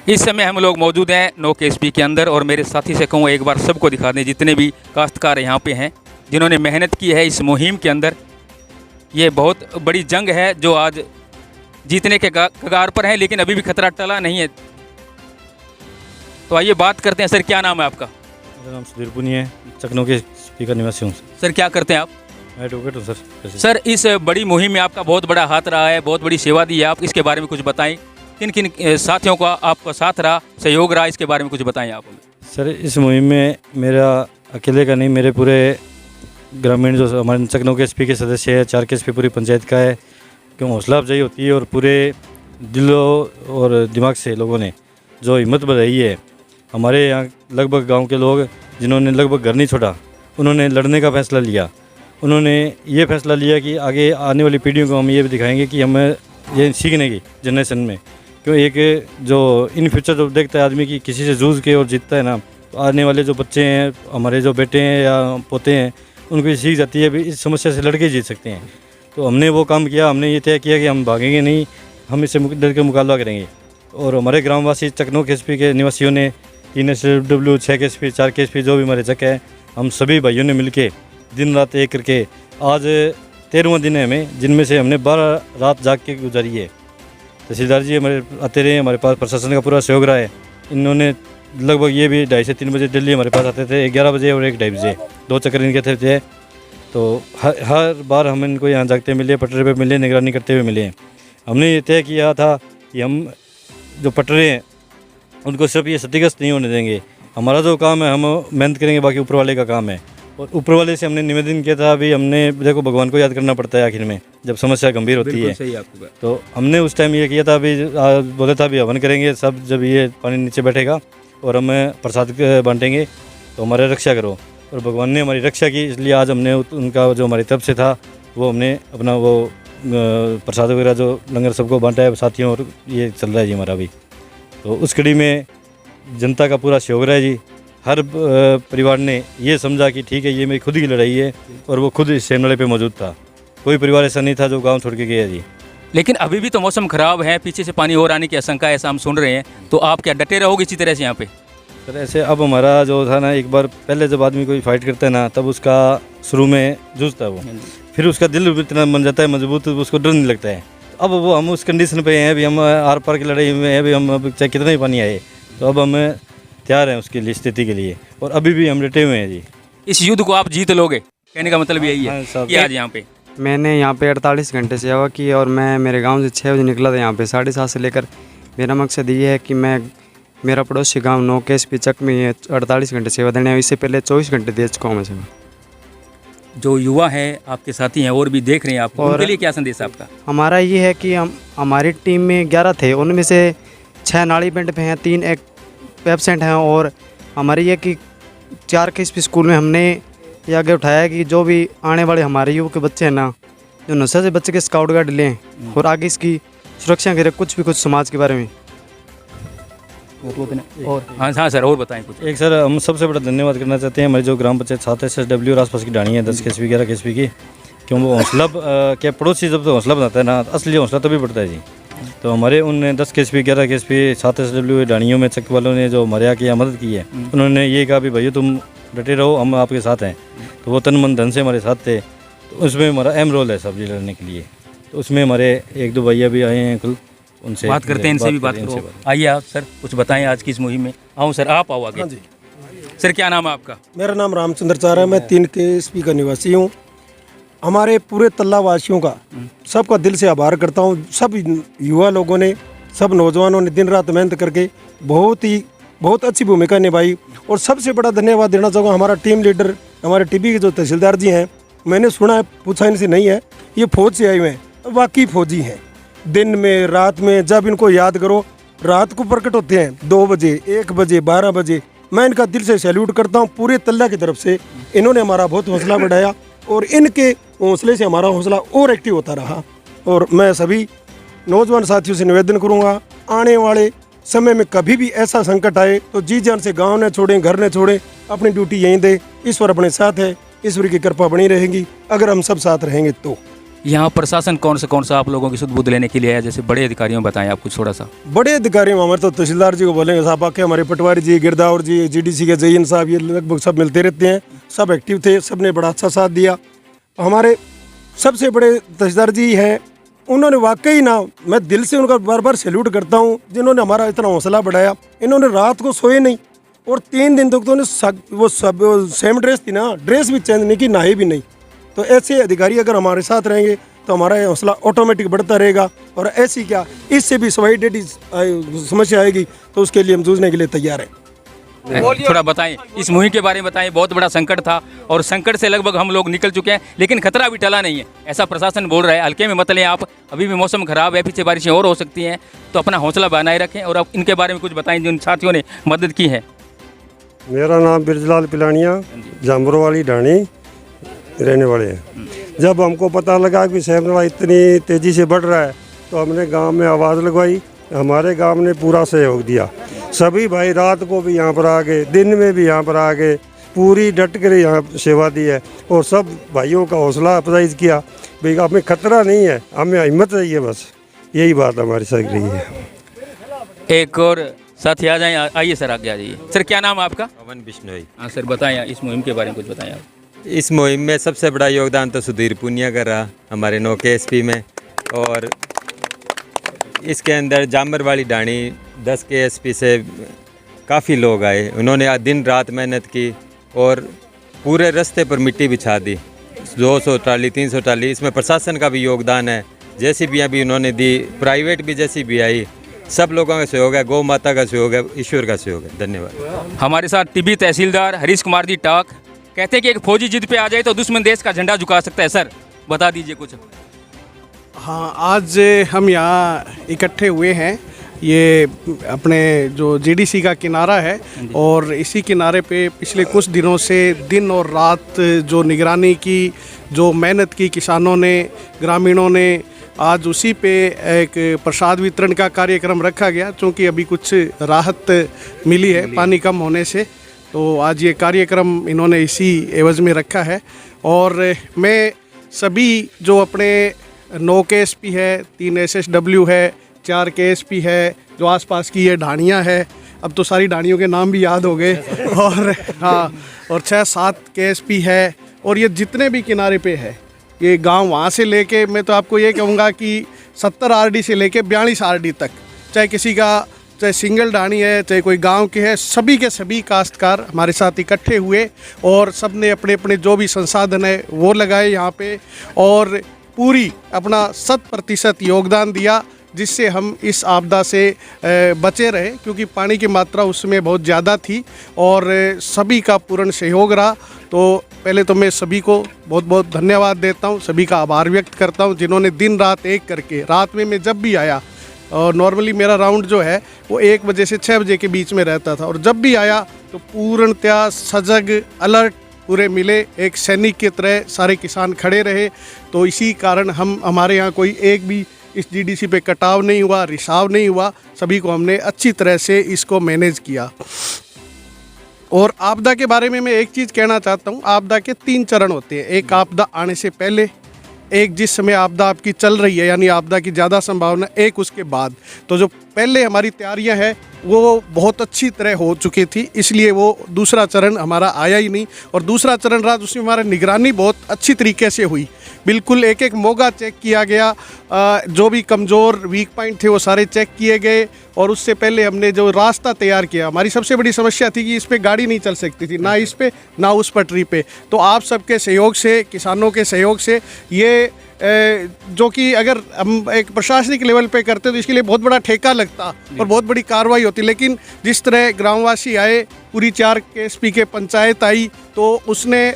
इस समय हम लोग मौजूद हैं नो केएसपी के अंदर और मेरे साथी से कहूँ एक बार सबको दिखा दें जितने भी काश्तकार यहाँ पे हैं जिन्होंने मेहनत की है इस मुहिम के अंदर। ये बहुत बड़ी जंग है जो आज जीतने के कगार पर है, लेकिन अभी भी खतरा टला नहीं है। तो आइए बात करते हैं। सर क्या नाम है आपका? मेरा नाम सुधीर पुनिया है, चकनों के स्पीकर निवासी हूँ। सर क्या करते हैं आप? मैं एडवोकेट हूँ सर। सर इस बड़ी मुहिम में आपका बहुत बड़ा हाथ रहा है, बहुत बड़ी सेवा दी है आप, इसके बारे में कुछ बताएं। किन किन साथियों का आपका साथ रहा, सहयोग रहा, इसके बारे में कुछ बताएं आप हमें। सर इस मुहिम में मेरा अकेले का नहीं, मेरे पूरे ग्रामीण जो हमारे चकनों के एसपी के सदस्य है, 4 केएसपी पूरी पंचायत का है, क्यों हौसला अफजाई होती है और पूरे दिलों और दिमाग से लोगों ने जो हिम्मत बढ़ाई है। हमारे यहाँ लगभग गांव के लोग जिन्होंने लगभग घर नहीं छोड़ा, उन्होंने लड़ने का फैसला लिया। उन्होंने ये फैसला लिया कि आगे आने वाली पीढ़ियों को हम ये भी दिखाएंगे कि हमें ये सीखने की जनरेशन में, क्यों एक जो इन फ्यूचर जो देखता है आदमी की किसी से जूझ के और जीतता है ना, तो आने वाले जो बच्चे हैं, हमारे जो बेटे हैं या पोते हैं, उनको ये सीख जाती है भी इस समस्या से लड़के जीत सकते हैं। तो हमने वो काम किया, हमने ये तय किया कि हम भागेंगे नहीं, हम इससे डर के मुकाबला करेंगे। और हमारे ग्रामवासी चकनों केएसपी के निवासियों ने 3 SW 6 केएसपी 4 केएसपी जो भी हमारे चक है, हम सभी भाइयों ने मिलके दिन रात एक करके आज 13वां दिन है हमें, जिनमें से हमने 12 रात जाग के गुजारी है। तहसीलदार जी हमारे आते रहे, हमारे पास प्रशासन का पूरा सहयोग रहा है। इन्होंने लगभग ये भी 2:30 से 3 बजे दिल्ली हमारे पास आते थे, 11 बजे और 1 बजे 2 चक्कर इनके थे। तो हर बार हम इनको यहाँ जागते मिले, पटरे पे मिले, निगरानी करते हुए मिले। हमने ये तय किया था कि हम जो पटरे हैं उनको सिर्फ ये क्षतिग्रस्त नहीं होने देंगे। हमारा जो काम है हम मेहनत करेंगे, बाकी ऊपर वाले का काम है। और ऊपर वाले से हमने निवेदन किया था, अभी हमने देखो भगवान को याद करना पड़ता है आखिर में जब समस्या गंभीर होती है। सही आपको। तो हमने उस टाइम ये किया था, अभी बोला था अभी हवन करेंगे सब, जब ये पानी नीचे बैठेगा और हमें प्रसाद बांटेंगे तो हमारे रक्षा करो। और भगवान ने हमारी रक्षा की, इसलिए आज हमने उनका जो हमारी तरफ से था वो हमने अपना वो प्रसाद वगैरह जो लंगर सबको बांटा है साथियों, और ये चल रहा है जी हमारा भी। तो उस कड़ी में जनता का पूरा सहयोग रहा है जी। हर परिवार ने ये समझा कि ठीक है ये मेरी खुद की लड़ाई है, और वो खुद इस सेमनाले पे मौजूद था। कोई परिवार ऐसा नहीं था जो गांव छोड़ के गया जी। लेकिन अभी भी तो मौसम खराब है, पीछे से पानी और आने की आशंका है, ऐसा हम सुन रहे हैं। तो आप क्या डटे रहोगे इसी तरह से यहाँ पे? सर ऐसे अब हमारा जो था ना, एक बार पहले जब आदमी कोई फाइट करता है ना, तब उसका शुरू में जूझता है वो, फिर उसका दिल इतना बन जाता है मजबूत, उसको डर नहीं लगता है। अब वो हम उस कंडीशन पे हैं, अभी हम आर पार की लड़ाई में हैं, अभी हम अब चाहे कितना ही पानी आए तो अब हम तैयार हैं उसके लिए, स्थिति के लिए, और अभी भी हम डटे हुए हैं जी। इस युद्ध को आप जीत लोगे, कहने का मतलब यही है कि आज यहाँ पे मैंने यहाँ पे 48 घंटे सेवा की और मैं मेरे गांव से 6 बजे निकला था यहाँ पे 7:30 से लेकर। मेरा मकसद ये है कि मेरा पड़ोसी गांव नो केएसपी चक में है 48 घंटे सेवा देने, इससे पहले 24 घंटे दे चुका हूँ मैं सेवा। जो युवा है आपके साथी हैं और भी देख रहे हैं आपको, उनके लिए क्या संदेश आपका? हमारा ये है कि हमारी टीम में 11 थे, उनमें से 6 नाड़ी पेंट पे हैं, 3 एब्सेंट हैं। और हमारी ये कि 4 केएसपी स्कूल में हमने ये आगे उठाया है कि जो भी आने वाले हमारे युवा के बच्चे हैं ना, जो नशे से बच्चे के स्काउट गाइड लें और आगे इसकी सुरक्षा करें, कुछ समाज के बारे में। और हाँ सर, और बताएं कुछ। एक सर हम सबसे बड़ा धन्यवाद करना चाहते हैं हमारी जो ग्राम पंचायत 7 SW और आसपास की ढाणी है 10 केएसपी 11 केएसपी की, क्यों वो हौसला क्या पड़ोसी जब तो हौसला बनाता है ना, असली हौसला तभी बढ़ता है जी। तो हमारे उन 10 केएसपी 11 केएसपी 7 SW ढाणियों में चक वालों ने जो हमारे यहाँ की मदद की है, उन्होंने ये कहा भी भैया तुम डटे रहो, हम आपके साथ हैं। तो वो तन मन धन से हमारे साथ थे। तो उसमें हमारा अहम रोल है सब्जी लड़ने के लिए। तो उसमें हमारे 1-2 भैया भी आए हैं, कुल उनसे बात करते हैं, इनसे भी बात करो। आइए आप सर कुछ बताएं आज की इस मुहिम में। आओ सर, आप आओ आगे। हाँ जी। सर क्या नाम है आपका? मेरा नाम रामचंद्र चार है, मैं 3 केएसपी का निवासी हूँ। हमारे पूरे तल्ला वासियों का सबका दिल से आभार करता हूँ। सब युवा लोगों ने, सब नौजवानों ने दिन रात मेहनत करके बहुत अच्छी भूमिका निभाई। और सबसे बड़ा धन्यवाद देना चाहूँगा हमारा टीम लीडर, हमारे टीबी के जो तहसीलदार जी हैं। मैंने सुना है, पूछा इनसे नहीं है, ये फौज से आए हुए हैं, वाकई फौजी हैं। दिन में रात में जब इनको याद करो, रात को प्रकट होते हैं 2 बजे 1 बजे 12 बजे। मैं इनका दिल से सैल्यूट करता हूँ पूरे तल्ला की तरफ से। इन्होंने हमारा बहुत हौसला बढ़ाया और इनके हौसले से हमारा हौसला और एक्टिव होता रहा। और मैं सभी नौजवान साथियों से निवेदन करूँगा, आने वाले समय में कभी भी ऐसा संकट आए तो जी जान से गाँव न छोड़ें, घर न छोड़ें, अपनी ड्यूटी यहीं दें। ईश्वर अपने साथ है, ईश्वर की कृपा बनी रहेगी अगर हम सब साथ रहेंगे तो। यहाँ प्रशासन कौन सा आप लोगों की सुध बुध लेने के लिए है? जैसे बड़े अधिकारियों बताएं आप कुछ थोड़ा सा। बड़े अधिकारी हमारे तो तहसीलदार जी को बोलेंगे साहब, आके हमारे पटवारी जी, गिरदावर जी, जीडीसी के जयन साहब, ये लगभग सब मिलते रहते हैं, सब एक्टिव थे, सब ने बड़ा अच्छा साथ दिया। हमारे सबसे बड़े तहसीलदार जी हैं, उन्होंने वाकई ना, मैं दिल से उनका बार बार सैल्यूट करता हूँ, जिन्होंने हमारा इतना हौसला बढ़ाया। इन्होंने रात को सोए नहीं और 3 दिन तक तो उन्हें वो सब सेम ड्रेस थी ना, ड्रेस भी चेंज नहीं की, नहाए भी नहीं। तो ऐसे अधिकारी अगर हमारे साथ रहेंगे तो हमारा हौसला ऑटोमेटिक बढ़ता रहेगा। और ऐसी क्या, इससे भी सवाई समस्या आएगी तो उसके लिए हम जूझने के लिए तैयार हैं। थोड़ा बताएं इस मुहिम के बारे में बताएं। बहुत बड़ा संकट था और संकट से लगभग हम लोग निकल चुके हैं, लेकिन खतरा अभी टला नहीं है, ऐसा प्रशासन बोल रहा है। हल्के में मत लें आप, अभी भी मौसम खराब है, पीछे बारिशें और हो सकती हैं, तो अपना हौसला बनाए रखें। और अब इनके बारे में कुछ बताएं जिन साथियों ने मदद की है। मेरा नाम बिरजलाल पिलानिया, जाम्बरों वाली ढाणी रहने वाले हैं। जब हमको पता लगा कि सैमला इतनी तेज़ी से बढ़ रहा है तो हमने गांव में आवाज़ लगवाई। हमारे गांव ने पूरा सहयोग दिया। सभी भाई रात को भी यहाँ पर आ गए, दिन में भी यहाँ पर आ गए, पूरी डट कर यहाँ सेवा दी है और सब भाइयों का हौसला अफजाई किया। भाई हमें खतरा नहीं है, हमें हिम्मत चाहिए, बस यही बात हमारी सही रही है। एक और साथी आ जाए, आइए सर, आगे आ जाइए। सर क्या नाम है आपका? पवन बिश्नोई। हाँ सर, बताएं इस मुहिम के बारे में कुछ बताएं आप। इस मुहिम में सबसे बड़ा योगदान तो सुधीर पुनिया का रहा हमारे 9 KSP में, और इसके अंदर जामर वाली ढाणी 10 KSP से काफ़ी लोग आए। उन्होंने दिन रात मेहनत की और पूरे रास्ते पर मिट्टी बिछा दी, 200 ट्राली 300 ट्राली। इसमें प्रशासन का भी योगदान है, JCB भी उन्होंने दी, प्राइवेट भी JCB आई, सब लोगों का सहयोग है, गौ माता का सहयोग है, ईश्वर का सहयोग है। धन्यवाद। हमारे साथ टिब्बी तहसीलदार हरीश कुमार जी टाक कहते हैं कि एक फौजी जिद पे आ जाए तो दुश्मन देश का झंडा झुका सकता है। सर बता दीजिए कुछ। हाँ, आज हम यहाँ इकट्ठे हुए हैं, ये अपने जो GDC का किनारा है और इसी किनारे पे पिछले कुछ दिनों से दिन और रात जो निगरानी की, जो मेहनत की किसानों ने, ग्रामीणों ने, आज उसी पे एक प्रसाद वितरण का कार्यक्रम रखा गया। क्योंकि अभी कुछ राहत मिली है पानी कम होने से, तो आज ये कार्यक्रम इन्होंने इसी एवज में रखा है। और मैं सभी जो अपने 9 KSP है, 3 SSW है, 4 KSP है, जो आसपास की ये ढाणियाँ है, अब तो सारी ढाणियों के नाम भी याद हो गए, और हाँ, और 6-7 KSP है, और ये जितने भी किनारे पे है, ये गांव वहाँ से लेके, मैं तो आपको ये कहूँगा कि 70 RD से लेके 42 RD तक, चाहे किसी का, चाहे सिंगल ढाणी है, चाहे कोई गांव के है, सभी के सभी काश्तकार हमारे साथ इकट्ठे हुए और सब ने अपने अपने जो भी संसाधन है वो लगाए यहाँ पे, और पूरी अपना 100% योगदान दिया, जिससे हम इस आपदा से बचे रहे। क्योंकि पानी की मात्रा उसमें बहुत ज़्यादा थी और सभी का पूर्ण सहयोग रहा। तो पहले तो मैं सभी को बहुत बहुत धन्यवाद देता हूँ, सभी का आभार व्यक्त करता हूँ, जिन्होंने दिन रात एक करके, रात में मैं जब भी आया, और नॉर्मली मेरा राउंड जो है वो 1 बजे से 6 बजे के बीच में रहता था, और जब भी आया तो पूर्णतया सजग, अलर्ट पूरे मिले, एक सैनिक की तरह सारे किसान खड़े रहे। तो इसी कारण हमारे यहाँ कोई एक भी इस GDC पे कटाव नहीं हुआ, रिसाव नहीं हुआ, सभी को हमने अच्छी तरह से इसको मैनेज किया। और आपदा के बारे में मैं एक चीज़ कहना चाहता हूँ, आपदा के 3 चरण होते हैं। एक आपदा आने से पहले, एक जिस समय आपदा आपकी चल रही है यानी आपदा की ज़्यादा संभावना, एक उसके बाद। तो जो पहले हमारी तैयारियां हैं वो बहुत अच्छी तरह हो चुकी थी, इसलिए वो दूसरा चरण हमारा आया ही नहीं। और दूसरा चरण रहा, उसमें हमारा निगरानी बहुत अच्छी तरीके से हुई, बिल्कुल एक एक मौका चेक किया गया, जो भी कमज़ोर वीक पॉइंट थे वो सारे चेक किए गए। और उससे पहले हमने जो रास्ता तैयार किया, हमारी सबसे बड़ी समस्या थी कि इस पे गाड़ी नहीं चल सकती थी, ना इस पे ना उस पटरी पे। तो आप सबके सहयोग से, किसानों के सहयोग से, ये जो कि अगर हम एक प्रशासनिक लेवल पे करते तो इसके लिए बहुत बड़ा ठेका लगता और बहुत बड़ी कार्रवाई होती। लेकिन जिस तरह ग्रामवासी आए, पूरी 4 KSP के पंचायत आई, तो उसने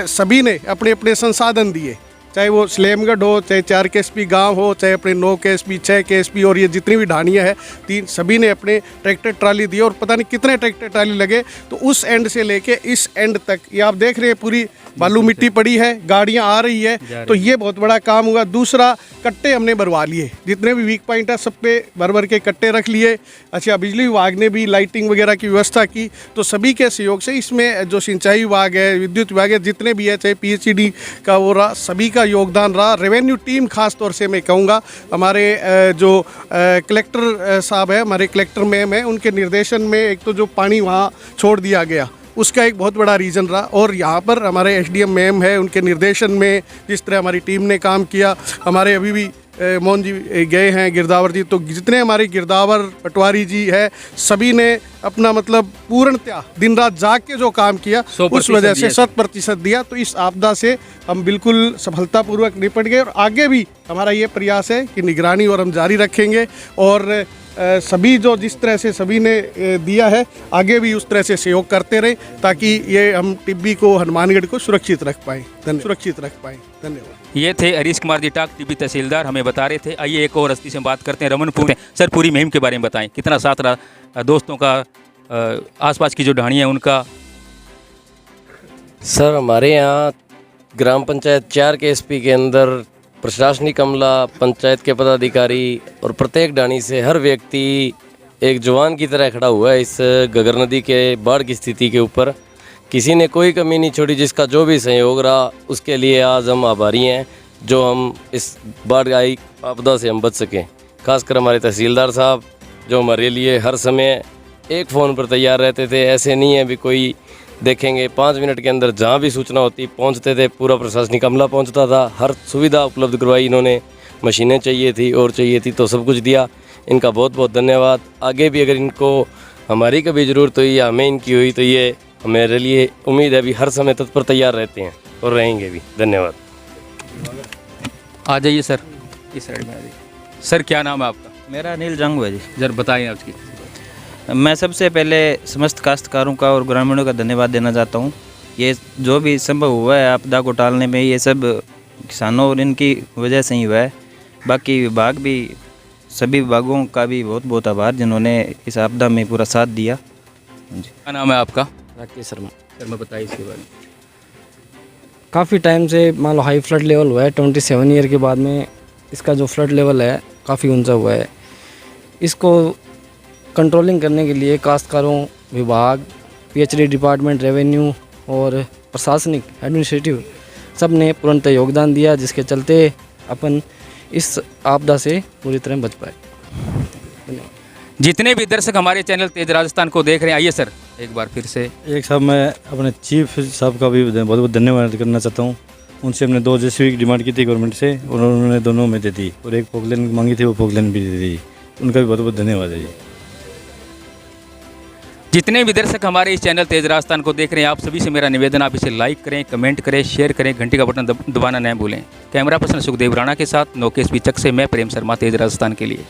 सभी ने अपने अपने संसाधन दिए, चाहे वो स्लेमगढ़ हो, चाहे 4 KSP गांव हो, चाहे अपने 9 KSP, 6 KSP और ये जितनी भी ढाणियाँ हैं 3, सभी ने अपने ट्रैक्टर ट्राली दिए। और पता नहीं कितने ट्रैक्टर ट्राली लगे, तो उस एंड से लेके इस एंड तक ये आप देख रहे हैं, पूरी बालू मिट्टी पड़ी है, गाड़ियाँ आ रही है, तो ये बहुत बड़ा काम हुआ। दूसरा, कट्टे हमने भरवा लिए, जितने भी वीक पॉइंट है सब पे भर के कट्टे रख लिए। अच्छा, बिजली विभाग ने भी लाइटिंग वगैरह की व्यवस्था की। तो सभी के सहयोग से इसमें जो सिंचाई विभाग है, विद्युत विभाग है, जितने भी है, चाहे PHED का हो रहा, सभी का योगदान रहा। रेवेन्यू टीम खास तौर से मैं कहूँगा, हमारे जो कलेक्टर साहब है, हमारे कलेक्टर मैम है, उनके निर्देशन में एक तो जो पानी वहाँ छोड़ दिया गया उसका एक बहुत बड़ा रीज़न रहा, और यहाँ पर हमारे एसडीएम मैम है, उनके निर्देशन में जिस तरह हमारी टीम ने काम किया। हमारे अभी भी मोहन जी गए हैं, गिरदावर जी, तो जितने हमारे गिरदावर पटवारी जी है, सभी ने अपना मतलब पूर्णतः दिन रात जाग के जो काम किया उस वजह से 100% दिया। तो इस आपदा से हम बिल्कुल सफलतापूर्वक निपट गए, और आगे भी हमारा ये प्रयास है कि निगरानी और हम जारी रखेंगे, और सभी जो जिस तरह से सभी ने दिया है आगे भी उस तरह से सहयोग करते रहें, ताकि ये हम टिब्बी को, हनुमानगढ़ को सुरक्षित रख पाएँ। धन्यवाद। ये थे हरीश कुमार जी टाक, टिब्बी तहसीलदार, हमें बता रहे थे। आइए एक और हस्ती से बात करते हैं, रमनपुर। सर, पूरी मुहिम के बारे में बताएं, कितना साथ रहा दोस्तों का, आसपास की जो ढाणियाँ हैं उनका। सर, हमारे यहाँ ग्राम पंचायत 4 के एसपी के अंदर प्रशासनिक अमला, पंचायत के पदाधिकारी और प्रत्येक ढाणी से हर व्यक्ति एक जवान की तरह खड़ा हुआ है इस घग्गर नदी के बाढ़ की स्थिति के ऊपर। किसी ने कोई कमी नहीं छोड़ी, जिसका जो भी सहयोग रहा उसके लिए आज हम आभारी हैं, जो हम इस बाढ़ आई आपदा से हम बच सकें। खासकर हमारे तहसीलदार साहब जो हमारे लिए हर समय एक फ़ोन पर तैयार रहते थे। ऐसे नहीं है भी कोई देखेंगे, 5 मिनट के अंदर जहाँ भी सूचना होती पहुँचते थे, पूरा प्रशासनिक अमला पहुँचता था, हर सुविधा उपलब्ध करवाई इन्होंने। मशीनें चाहिए थी और चाहिए थी तो सब कुछ दिया। इनका बहुत बहुत धन्यवाद। आगे भी अगर इनको हमारी कभी ज़रूरत हुई या हमें इनकी हुई तो ये हमारे लिए उम्मीद है भी हर समय तत्पर तैयार रहते हैं और रहेंगे भी। धन्यवाद। आ जाइए सर, इस साइड में आ जाइए। सर, क्या नाम है आपका? मेरा अनिल जंग है जी। जरा बताएं आपकी। मैं सबसे पहले समस्त काश्तकारों का और ग्रामीणों का धन्यवाद देना चाहता हूँ। ये जो भी संभव हुआ है आपदा को टालने में, ये सब किसानों और इनकी वजह से ही हुआ है। बाकी विभाग भी, सभी विभागों का भी बहुत बहुत आभार जिन्होंने इस आपदा में पूरा साथ दिया। क्या नाम है आपका? राकेश शर्मा। शर्मा, बताइए इसके बारे में। काफ़ी टाइम से मान लो हाई फ्लड लेवल हुआ है, 27 ईयर के बाद में इसका जो फ्लड लेवल है काफ़ी ऊंचा हुआ है। इसको कंट्रोलिंग करने के लिए काश्तकारों, विभाग, पीएचडी डिपार्टमेंट, रेवेन्यू और प्रशासनिक एडमिनिस्ट्रेटिव सब ने पूर्णतः योगदान दिया, जिसके चलते अपन इस आपदा से पूरी तरह बच पाए। जितने भी दर्शक हमारे चैनल तेज राजस्थान को देख रहे हैं, आइए सर एक बार फिर से। एक साहब, मैं अपने चीफ साहब का भी बहुत बहुत धन्यवाद करना चाहता हूँ। उनसे हमने 2 जेसीबी की डिमांड की थी गवर्नमेंट से, और उन्होंने दोनों में दे दी, और एक पोकलेन मांगी थी, वो पोकलेन भी दे दी। उनका भी बहुत बहुत धन्यवाद है जी। जितने भी दर्शक हमारे इस चैनल तेज राजस्थान को देख रहे हैं, आप सभी से मेरा निवेदन, आप इसे लाइक करें, कमेंट करें, शेयर करें, घंटी का बटन दबाना न भूलें। कैमरा पर्सन सुखदेव राणा के साथ नोकेश बीचक से मैं प्रेम शर्मा, तेज राजस्थान के लिए।